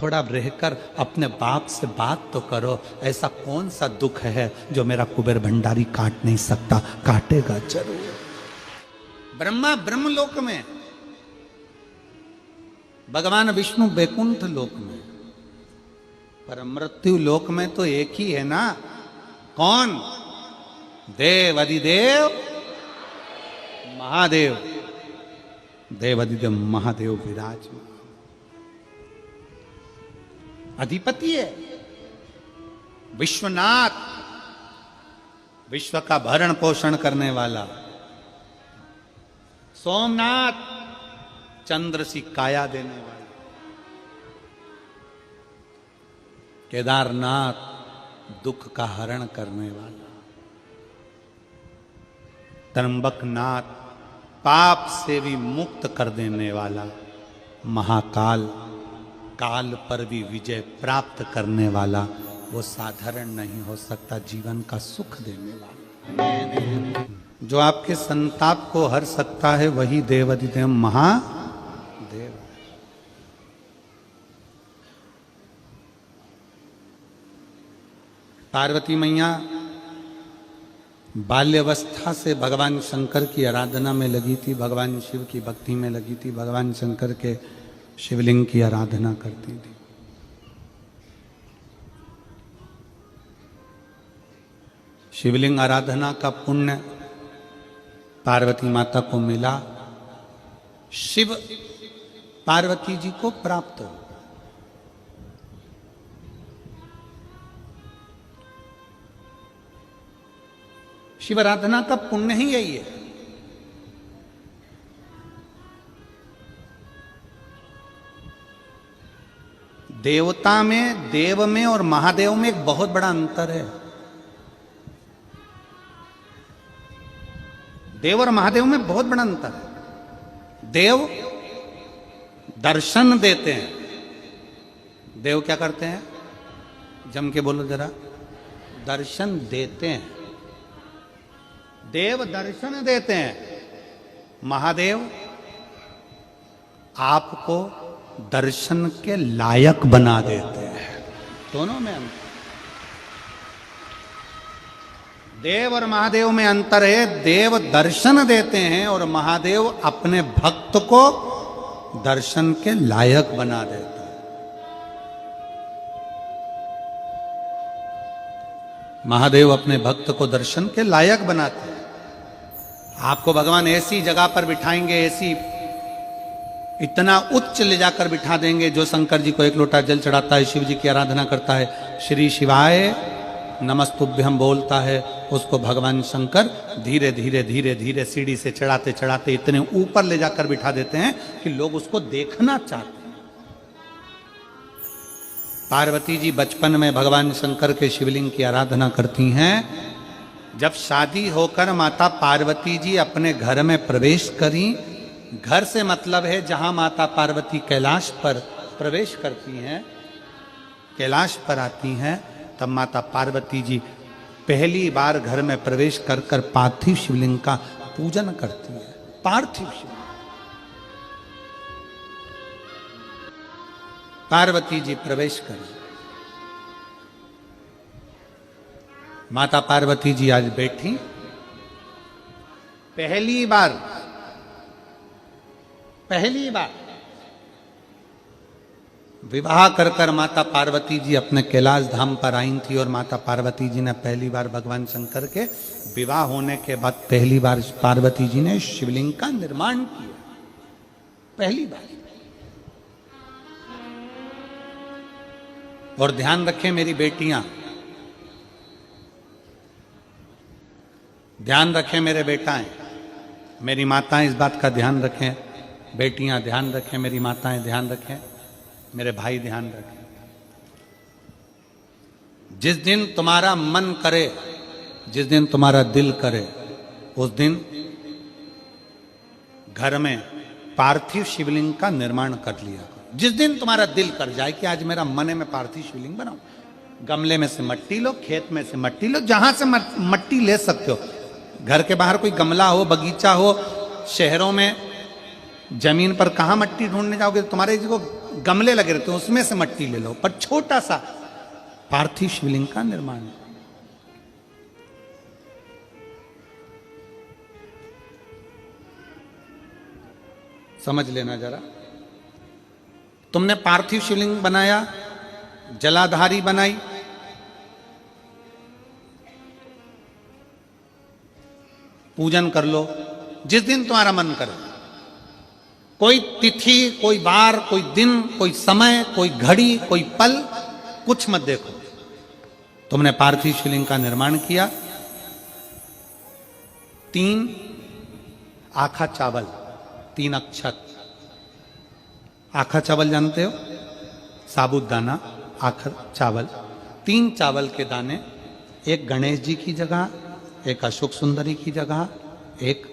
थोड़ा रहकर अपने बाप से बात तो करो। ऐसा कौन सा दुख है जो मेरा कुबेर भंडारी काट नहीं सकता? काटेगा जरूर। ब्रह्मा ब्रह्मलोक में, भगवान विष्णु वैकुंठ लोक में, पर मृत्यु लोक में तो एक ही है ना। कौन? देव अधिदेव महादेव। देव अधिदेव महादेव विराजमान अधिपति है, विश्वनाथ, विश्व का भरण पोषण करने वाला। सोमनाथ, चंद्र सी काया देने वाला। केदारनाथ, दुख का हरण करने वाला। त्र्यंबकनाथ, पाप से भी मुक्त कर देने वाला। महाकाल, काल पर भी विजय प्राप्त करने वाला। वो साधारण नहीं हो सकता, जीवन का सुख देने वाला। जो आपके संताप को हर सकता है वही देवाधिदेव महादेव। पार्वती मैया बाल्यावस्था से भगवान शंकर की आराधना में लगी थी, भगवान शिव की भक्ति में लगी थी, भगवान शंकर के शिवलिंग की आराधना करती थी। शिवलिंग आराधना का पुण्य पार्वती माता को मिला, शिव पार्वती जी को प्राप्त हो। शिव आराधना का पुण्य ही यही है। देवता में, देव में और महादेव में एक बहुत बड़ा अंतर है। देव और महादेव में बहुत बड़ा अंतर है। देव दर्शन देते हैं। देव क्या करते हैं? जम के बोलो जरा। दर्शन देते हैं। देव दर्शन देते हैं। महादेव आपको दर्शन के लायक बना देते हैं। दोनों में अंतर। देव और महादेव में अंतर है। देव दर्शन देते हैं और महादेव अपने भक्त को दर्शन के लायक बना देते हैं। महादेव अपने भक्त को दर्शन के लायक बनाते हैं। आपको भगवान ऐसी जगह पर बिठाएंगे, ऐसी इतना उच्च ले जाकर बिठा देंगे। जो शंकर जी को एक लोटा जल चढ़ाता है, शिव जी की आराधना करता है, श्री शिवाय नमस्तुभ्यम बोलता है, उसको भगवान शंकर धीरे धीरे धीरे धीरे सीढ़ी से चढ़ाते चढ़ाते इतने ऊपर ले जाकर बिठा देते हैं कि लोग उसको देखना चाहते हैं। पार्वती जी बचपन में भगवान शंकर के शिवलिंग की आराधना करती हैं। जब शादी होकर माता पार्वती जी अपने घर में प्रवेश करी, घर से मतलब है जहां माता पार्वती कैलाश पर प्रवेश करती हैं, कैलाश पर आती हैं, तब माता पार्वती जी पहली बार घर में प्रवेश कर कर पार्थिव शिवलिंग का पूजन करती है। पार्थिव शिवलिंग पार्वती जी प्रवेश कर। माता पार्वती जी आज बैठी, पहली बार विवाह कर कर माता पार्वती जी अपने कैलाश धाम पर आई थी। और माता पार्वती जी ने पहली बार भगवान शंकर के विवाह होने के बाद पहली बार पार्वती जी ने शिवलिंग का निर्माण किया। पहली बार। और ध्यान रखें मेरी बेटियां, ध्यान रखें मेरे बेटाएं, मेरी माताएं इस बात का ध्यान रखें। बेटियां ध्यान रखें, मेरी माताएं ध्यान रखें, मेरे भाई ध्यान रखें। जिस दिन तुम्हारा मन करे, जिस दिन तुम्हारा दिल करे, उस दिन घर में पार्थिव शिवलिंग का निर्माण कर लिया। जिस दिन तुम्हारा दिल कर जाए कि आज मेरा मन है मैं पार्थिव शिवलिंग बनाऊं, गमले में से मट्टी लो, खेत में से मट्टी लो, जहां से मट्टी ले सकते हो। घर के बाहर कोई गमला हो, बगीचा हो, शहरों में जमीन पर कहां मट्टी ढूंढने जाओगे? तुम्हारे जो गमले लगे रहते हैं उसमें से मट्टी ले लो, पर छोटा सा पार्थिव शिवलिंग का निर्माण। समझ लेना जरा, तुमने पार्थिव शिवलिंग बनाया, जलाधारी बनाई, पूजन कर लो जिस दिन तुम्हारा मन करे। कोई तिथि, कोई वार, कोई दिन, कोई समय, कोई घड़ी, कोई पल, कुछ मत देखो। तुमने पार्थिव शिवलिंग का निर्माण किया। 3 आखा चावल, 3 अक्षत। आखा चावल जानते हो? साबूदाना, आखा चावल। 3 चावल के दाने, एक गणेश जी की जगह, एक अशोक सुंदरी की जगह, एक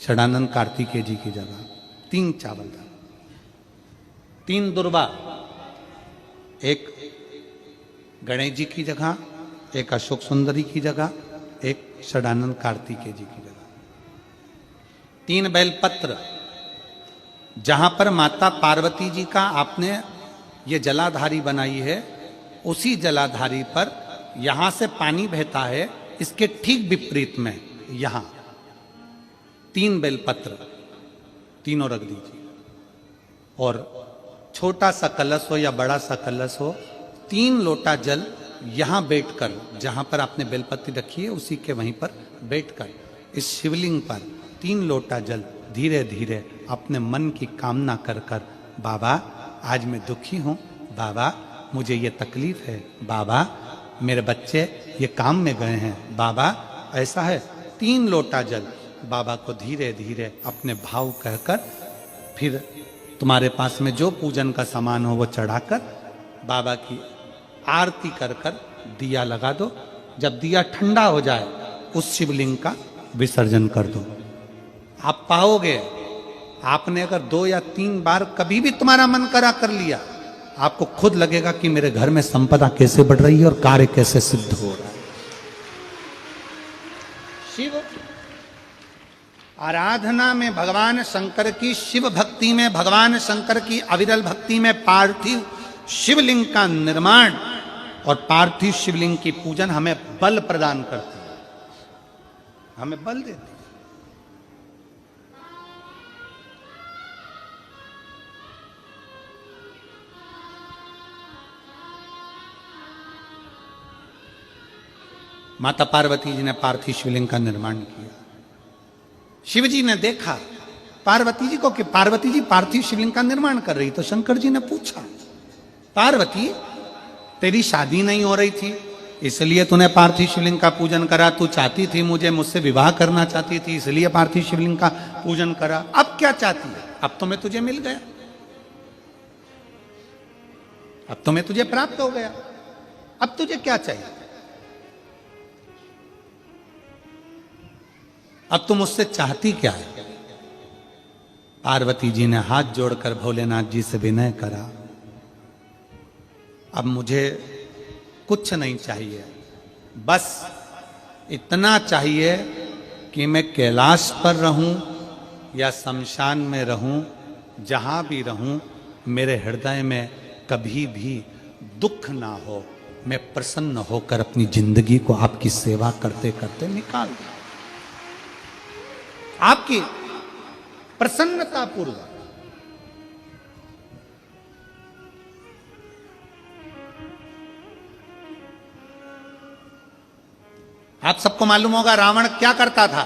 षडानंद कार्तिकेय जी की जगह। 3 चावल दाने। 3 दुर्वा, एक गणेश जी की जगह, एक अशोक सुंदरी की जगह, एक षडानंद कार्तिकेय जी की जगह। 3 बेलपत्र, जहां पर माता पार्वती जी का आपने ये जलाधारी बनाई है, उसी जलाधारी पर यहां से पानी बहता है, इसके ठीक विपरीत में यहां 3 बेलपत्र, तीनों रख दीजिए। और छोटा सा कलश हो या बड़ा सा कलश हो, 3 लोटा जल यहां बैठकर, जहां पर आपने बेलपत्ती रखी है उसी के वहीं पर बैठकर इस शिवलिंग पर 3 लोटा जल धीरे धीरे अपने मन की कामना कर कर, बाबा आज मैं दुखी हूं, बाबा मुझे ये तकलीफ है, बाबा मेरे बच्चे ये काम में गए हैं, बाबा ऐसा है। 3 लोटा जल बाबा को धीरे धीरे अपने भाव कहकर, फिर तुम्हारे पास में जो पूजन का सामान हो वो चढ़ाकर बाबा की आरती कर कर दिया लगा दो। जब दिया ठंडा हो जाए उस शिवलिंग का विसर्जन कर दो। आप पाओगे, आपने अगर 2 या 3 बार कभी भी तुम्हारा मन करा कर लिया, आपको खुद लगेगा कि मेरे घर में संपदा कैसे बढ़ रही है और कार्य कैसे सिद्ध हो रहा है। शिव आराधना में भगवान शंकर की, शिव भक्ति में भगवान शंकर की अविरल भक्ति में पार्थिव शिवलिंग का निर्माण और पार्थिव शिवलिंग की पूजन हमें बल प्रदान करती है, हमें बल देती है। माता पार्वती जी ने पार्थिव शिवलिंग का निर्माण किया। शिव जी ने देखा पार्वती जी को कि पार्वती जी पार्थिव शिवलिंग का निर्माण कर रही, तो शंकर जी ने पूछा, पार्वती तेरी शादी नहीं हो रही थी इसलिए तूने पार्थिव शिवलिंग का पूजन करा, तू चाहती थी मुझसे विवाह करना चाहती थी इसलिए पार्थिव शिवलिंग का पूजन करा, अब क्या चाहती है? अब तो मैं तुझे मिल गया, अब तो मैं तुझे प्राप्त हो गया, अब तुझे क्या चाहिए? अब तुम मुझसे चाहती क्या है? पार्वती जी ने हाथ जोड़कर भोलेनाथ जी से विनय करा, अब मुझे कुछ नहीं चाहिए, बस इतना चाहिए कि मैं कैलाश पर रहूं या शमशान में रहूं, जहां भी रहूं मेरे हृदय में कभी भी दुख ना हो, मैं प्रसन्न होकर अपनी जिंदगी को आपकी सेवा करते करते निकाल दूं, आपकी प्रसन्नता पूर्वक। आप सबको मालूम होगा रावण क्या करता था?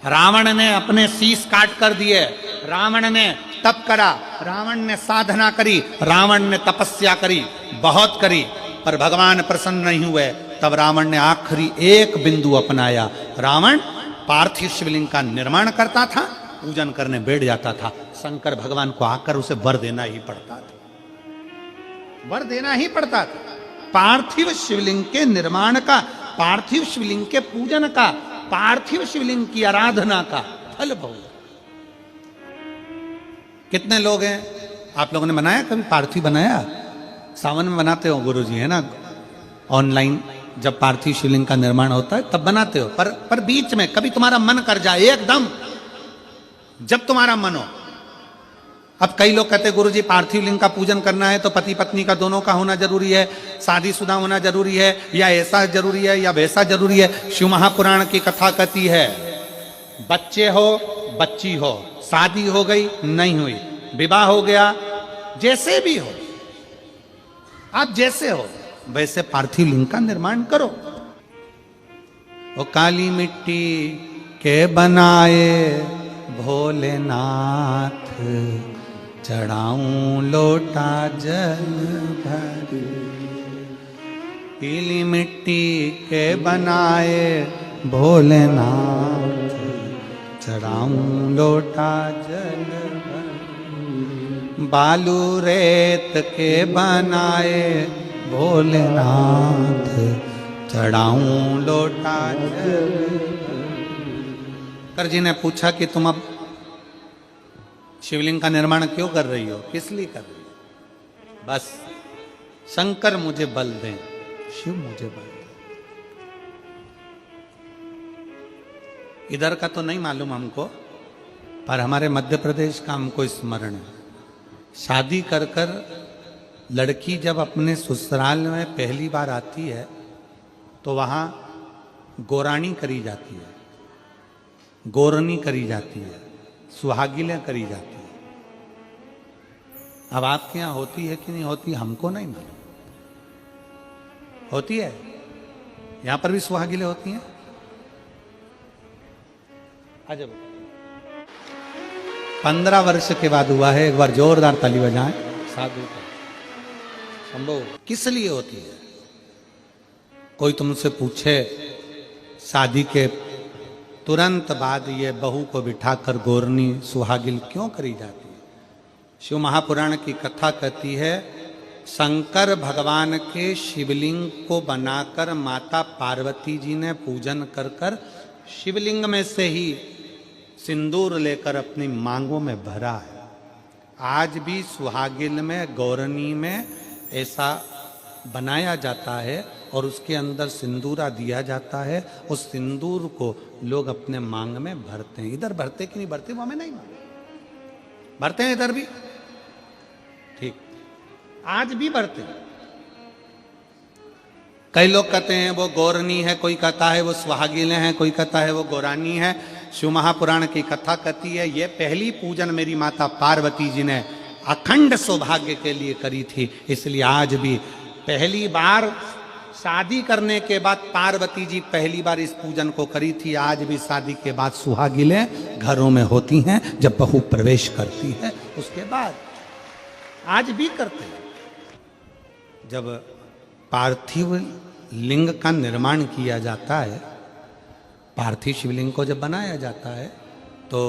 रावण ने अपने शीश काट कर दिए, रावण ने तप करा, रावण ने साधना करी, रावण ने तपस्या करी, बहुत करी, पर भगवान प्रसन्न नहीं हुए। तब रावण ने आखिरी एक बिंदु अपनाया, रावण पार्थिव शिवलिंग का निर्माण करता था, पूजन करने बैठ जाता था, शंकर भगवान को आकर उसे वर देना ही पड़ता था, वर देना ही पड़ता था। पार्थिव शिवलिंग के निर्माण का, पार्थिव शिवलिंग के पूजन का, पार्थिव शिवलिंग की आराधना का फल भोग। कितने लोग हैं? आप लोगों ने बनाया कभी पार्थिव? बनाया? सावन में बनाते हो गुरुजी, है ना? ऑनलाइन जब पार्थिव शिवलिंग का निर्माण होता है तब बनाते हो, पर बीच में कभी तुम्हारा मन कर जाए, एकदम जब तुम्हारा मन हो अब कई लोग कहते हैं गुरुजी पार्थिव लिंग का पूजन करना है तो पति पत्नी का दोनों का होना जरूरी है, शादीशुदा होना जरूरी है, या ऐसा जरूरी है या वैसा जरूरी है। शिव महापुराण की कथा कहती है बच्चे हो बच्ची हो, शादी हो गई नहीं हुई, विवाह हो गया, जैसे भी हो, आप जैसे हो वैसे पार्थिव लिंग का निर्माण करो। वो काली मिट्टी के बनाए भोलेनाथ, चढ़ाऊं लोटा जल भर। पीली मिट्टी के बनाए भोलेनाथ, चढ़ाऊं लोटा जल भर। बालू रेत के बनाए भोलेनाथ, चढ़ाऊं लोटा जल भर। शंकर जी ने पूछा कि तुम अब शिवलिंग का निर्माण क्यों कर रही हो, किस लिए कर रही हो? बस शंकर मुझे बल दें, शिव मुझे बल दें। इधर का तो नहीं मालूम हमको, पर हमारे मध्य प्रदेश का हमको स्मरण है। शादी कर कर लड़की जब अपने ससुराल में पहली बार आती है तो वहां गोरानी करी जाती है, गोरनी करी जाती है, सुहागिलें करी जाती है। अब आपके यहां होती है कि नहीं होती हमको नहीं मालूम। होती है, यहां पर भी सुहागिलें होती हैं। अजब 15 वर्ष के बाद हुआ है, एक बार जोरदार ताली बजाएं साधु का। संभव किस लिए होती है? कोई तुमसे पूछे शादी के तुरंत बाद ये बहू को बिठाकर गोरनी सुहागिल क्यों करी जाती है? शिव महापुराण की कथा कहती है शंकर भगवान के शिवलिंग को बनाकर माता पार्वती जी ने पूजन कर कर शिवलिंग में से ही सिंदूर लेकर अपनी मांगों में भरा है। आज भी सुहागिल में गौरनी में ऐसा बनाया जाता है और उसके अंदर सिंदूरा दिया जाता है। उस सिंदूर को लोग अपने मांग में भरते हैं। इधर भरते कि नहीं भरते वो हमें नहीं मालूम, भरते हैं इधर भी, ठीक, आज भी भरते हैं। कई लोग कहते हैं वो गौरनी है, कोई कहता है वो सुहागिलें हैं, कोई कहता है वो गौरानी है। शिव महापुराण की कथा कहती है ये पहली पूजन मेरी माता पार्वती जी ने अखंड सौभाग्य के लिए करी थी, इसलिए आज भी पहली बार शादी करने के बाद पार्वती जी पहली बार इस पूजन को करी थी। आज भी शादी के बाद सुहागिलें घरों में होती हैं, जब बहू प्रवेश करती है उसके बाद आज भी करते हैं। जब पार्थिव लिंग का निर्माण किया जाता है, पार्थिव शिवलिंग को जब बनाया जाता है तो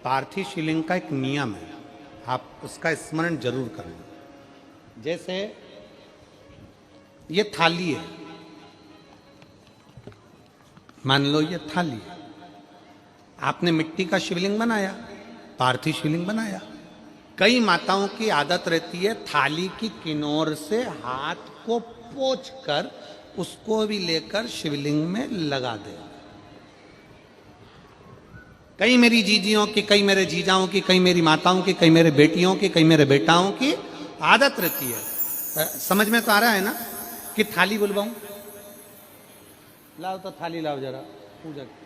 पार्थिव शिवलिंग का एक नियम है, आप उसका स्मरण जरूर करना। जैसे ये थाली है, मान लो ये थाली है, आपने मिट्टी का शिवलिंग बनाया, पार्थिव शिवलिंग बनाया। कई माताओं की आदत रहती है थाली की किनार से हाथ को पोंछ कर उसको भी लेकर शिवलिंग में लगा दे। कई मेरी जीजियों की, कई मेरे जीजाओं की, कई मेरी माताओं की, कई मेरे बेटियों की, कई मेरे बेटाओं की आदत रहती है। समझ में तो आ रहा है ना कि थाली बुलवाऊं? लाओ तो थाली लाओ जरा पूजा की।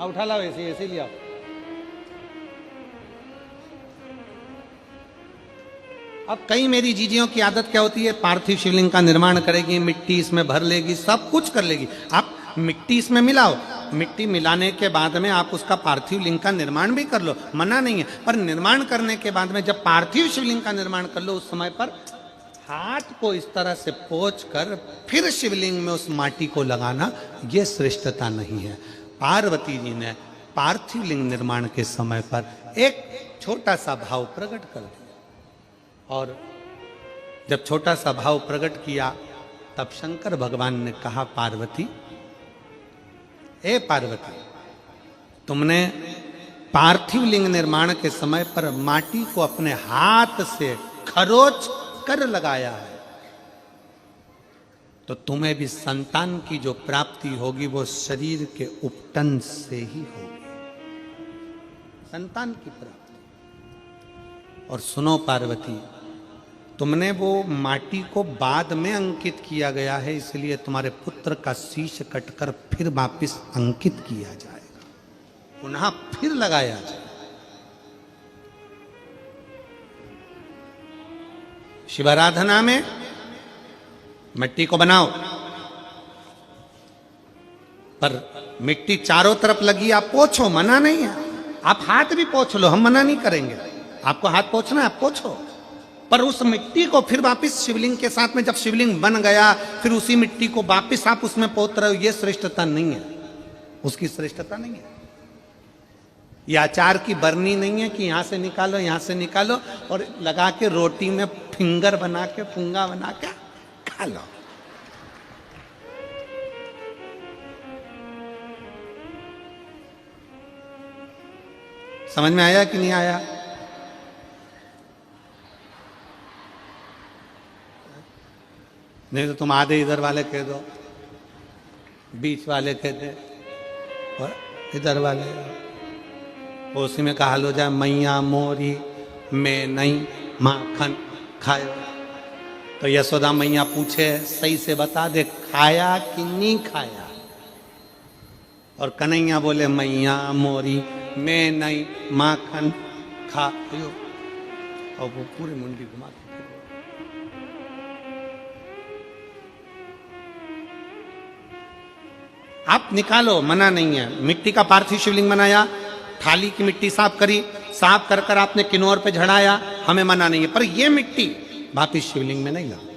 उठा लाओ, ऐसे ऐसे ले आओ। अब कई मेरी जीजियों की आदत क्या होती है, पार्थिव शिवलिंग का निर्माण करेगी, मिट्टी इसमें भर लेगी, सब कुछ कर लेगी। आप मिट्टी इसमें मिलाओ, मिट्टी मिलाने के बाद में आप उसका पार्थिव लिंग का निर्माण भी कर लो, मना नहीं है। पर निर्माण करने के बाद में जब पार्थिव शिवलिंग का निर्माण कर लो, उस समय पर हाथ को इस तरह से पोंछ कर फिर शिवलिंग में उस माटी को लगाना, ये श्रेष्ठता नहीं है। पार्वती जी ने पार्थिव लिंग निर्माण के समय पर एक छोटा सा भाव प्रकट कर दिया, और जब छोटा सा भाव प्रकट किया तब शंकर भगवान ने कहा पार्वती, ए पार्वती, तुमने पार्थिव लिंग निर्माण के समय पर माटी को अपने हाथ से खरोच कर लगाया है, तो तुम्हें भी संतान की जो प्राप्ति होगी वो शरीर के उपटन से ही होगी, संतान की प्राप्ति। और सुनो पार्वती, तुमने वो माटी को बाद में अंकित किया गया है, इसलिए तुम्हारे पुत्र का शीश कटकर फिर वापिस अंकित किया जाएगा, पुनः फिर लगाया जाएगा। शिवाराधना में मिट्टी को बनाओ, पर मिट्टी चारों तरफ लगी, आप पोछो, मना नहीं है। आप हाथ भी पोछ लो, हम मना नहीं करेंगे। आपको हाथ पोछना है, आप पोछो, पर उस मिट्टी को फिर वापस शिवलिंग के साथ में, जब शिवलिंग बन गया फिर उसी मिट्टी को वापस आप उसमें पोत रहे हो, ये श्रेष्ठता नहीं है, उसकी श्रेष्ठता नहीं है। ये अचार की बरनी नहीं है कि यहां से निकालो यहां से निकालो और लगा के रोटी में फिंगर बना के, फुंगा बना के खा लो। समझ में आया कि नहीं आया? नहीं तो तुम आधे इधर वाले कह दो, बीच वाले कह दे और इधर वाले, उसी में कहा लो जाए मैया मोरी में नहीं माखन खायो। तो यशोदा मैया पूछे, सही से बता दे खाया कि नहीं खाया, और कन्हैया बोले मैया मोरी में नहीं माखन खायो, और वो पूरी मुंडी घुमा के आप निकालो, मना नहीं है। मिट्टी का पार्थिव शिवलिंग बनाया, थाली की मिट्टी साफ करी, साफ कर कर आपने किन्नौर पे झड़ाया, हमें मना नहीं है, पर ये मिट्टी वापिस शिवलिंग में नहीं लगा,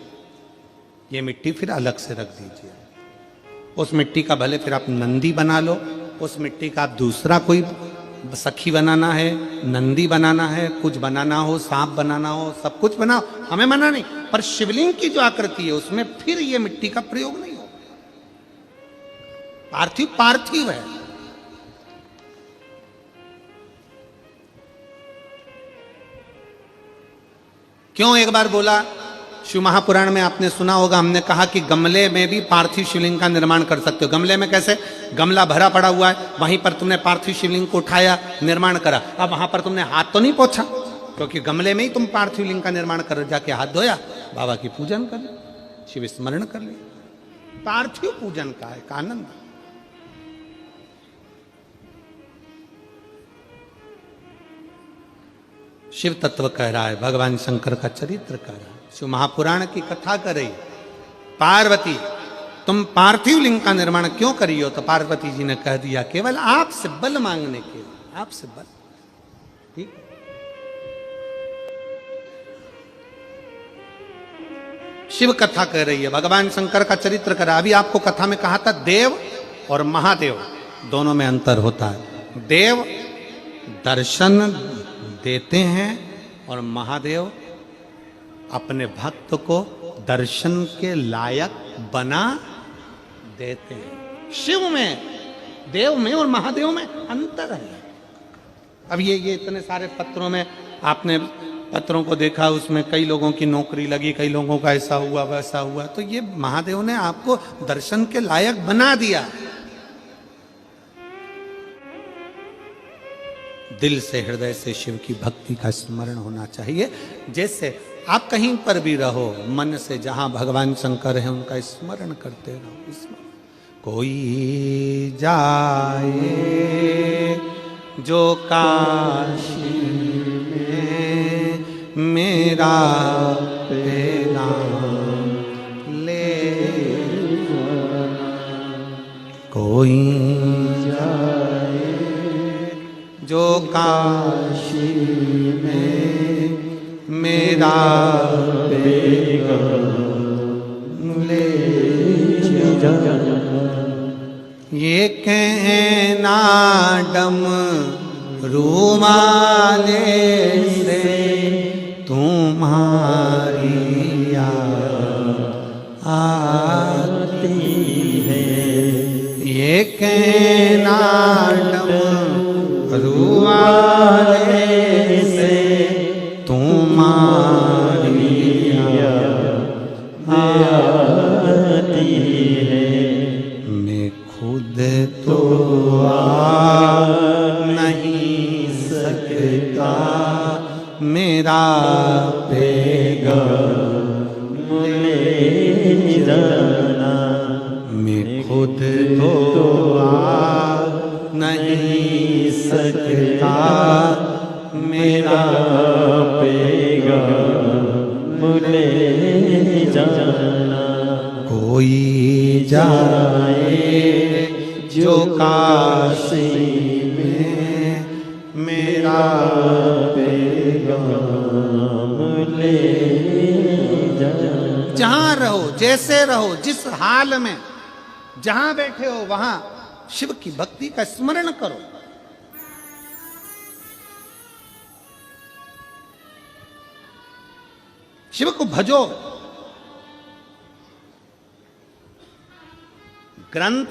ये मिट्टी फिर अलग से रख दीजिए। उस मिट्टी का भले फिर आप नंदी बना लो, उस मिट्टी का आप दूसरा कोई सखी बनाना है, नंदी बनाना है, कुछ बनाना हो, सांप बनाना हो, सब कुछ बनाओ, हमें मना नहीं, पर शिवलिंग की जो आकृति है उसमें फिर ये मिट्टी का प्रयोग नहीं हो। पार्थिव पार्थिव है। क्यों एक बार बोला, शिव महापुराण में आपने सुना होगा, हमने कहा कि गमले में भी पार्थिव शिवलिंग का निर्माण कर सकते हो। गमले में कैसे? गमला भरा पड़ा हुआ है, वहीं पर तुमने पार्थिव शिवलिंग को उठाया, निर्माण करा। अब वहां पर तुमने हाथ तो नहीं पोछा, क्योंकि गमले में ही तुम पार्थिव लिंग का निर्माण कर, जाके हाथ धोया, बाबा की पूजन कर ली, शिव स्मरण कर ली। पार्थिव पूजन का एक आनंद। शिव तत्व कह रहा है, भगवान शंकर का चरित्र कह रहा है, शिव महापुराण की कथा कर रही। पार्वती तुम पार्थिव लिंग का निर्माण क्यों करी हो? तो पार्वती जी ने कह दिया, केवल आपसे बल मांगने के लिए, आपसे बल। ठीक, शिव कथा कह रही है, भगवान शंकर का चरित्र कर रहा है। अभी आपको कथा में कहा था देव और महादेव दोनों में अंतर होता है। देव दर्शन देते हैं और महादेव अपने भक्त को दर्शन के लायक बना देते हैं। शिव में, देव में और महादेव में अंतर है। अब ये इतने सारे पत्रों में आपने पत्रों को देखा, उसमें कई लोगों की नौकरी लगी, कई लोगों का ऐसा हुआ वैसा हुआ, तो ये महादेव ने आपको दर्शन के लायक बना दिया। दिल से, हृदय से शिव की भक्ति का स्मरण होना चाहिए। जैसे आप कहीं पर भी रहो, मन से जहां भगवान शंकर है उनका स्मरण करते रहो। कोई जाए जो काशी में मेरा नाम ले, कोई जो काशी में मेरा ले, ये कहना डम रूमाले से तुम्हारी आती है, ये कहना डम रूमाले से तुम्हारी आती सकता मेरा पैगाम ले जाना। मैं खुद तो आ नहीं सकता मेरा पैगाम ले जाना। कोई जाए जो काशी में मेरा पैगाम ले जाना। जहां रहो, जैसे रहो, जिस हाल में जहां बैठे हो वहां शिव की भक्ति का स्मरण करो। शिव को भजो। ग्रंथ,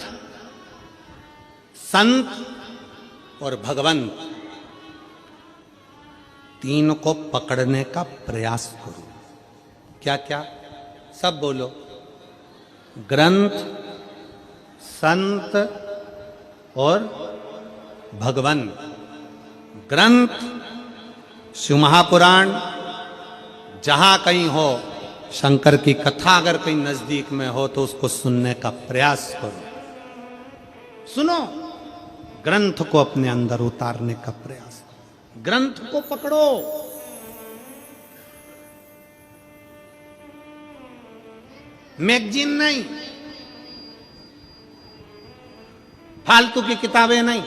संत और भगवंत तीन को पकड़ने का प्रयास करो। क्या क्या? सब बोलो। ग्रंथ, संत और भगवंत। ग्रंथ शिव महापुराण, जहां कहीं हो शंकर की कथा अगर कहीं नजदीक में हो तो उसको सुनने का प्रयास करो। सुनो, ग्रंथ को अपने अंदर उतारने का प्रयास करो। ग्रंथ को पकड़ो। मैगजीन नहीं, फालतू की किताबें नहीं,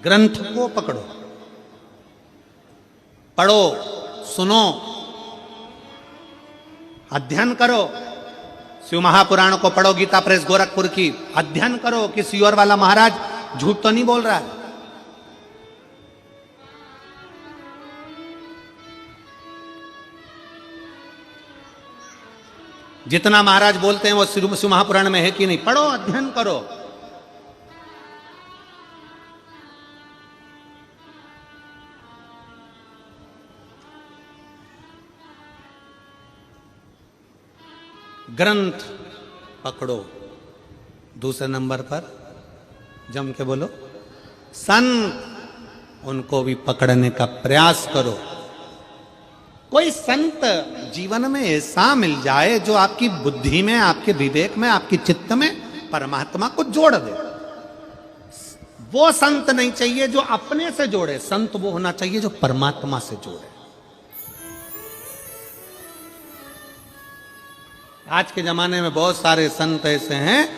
ग्रंथ को पकड़ो, पढ़ो, सुनो, अध्ययन करो। शिव महापुराण को पढ़ो, गीता प्रेस गोरखपुर की, अध्ययन करो। किसी और वाला महाराज झूठ तो नहीं बोल रहा है। जितना महाराज बोलते हैं वो शिव महापुराण में है कि नहीं? पढ़ो, अध्ययन करो। ग्रंथ पकड़ो। दूसरे नंबर पर जम के बोलो संत, उनको भी पकड़ने का प्रयास करो। कोई संत जीवन में ऐसा मिल जाए जो आपकी बुद्धि में, आपके विवेक में, आपकी चित्त में परमात्मा को जोड़ दे। वो संत नहीं चाहिए जो अपने से जोड़े, संत वो होना चाहिए जो परमात्मा से जोड़े। आज के जमाने में बहुत सारे संत ऐसे हैं,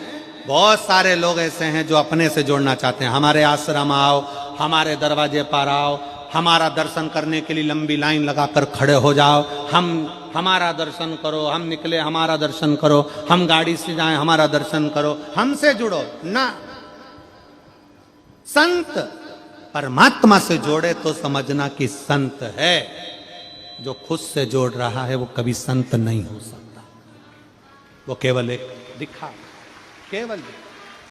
बहुत सारे लोग ऐसे हैं जो अपने से जोड़ना चाहते हैं। हमारे आश्रम आओ, हमारे दरवाजे पर आओ, हमारा दर्शन करने के लिए लंबी लाइन लगाकर खड़े हो जाओ, हमारा दर्शन करो, हम निकले हमारा दर्शन करो, हम गाड़ी से जाएं हमारा दर्शन करो, हमसे जुड़ो ना। संत परमात्मा से जोड़े तो समझना कि संत है। जो खुद से जोड़ रहा है वो कभी संत नहीं हो सकता। वो केवल एक दिखा, केवल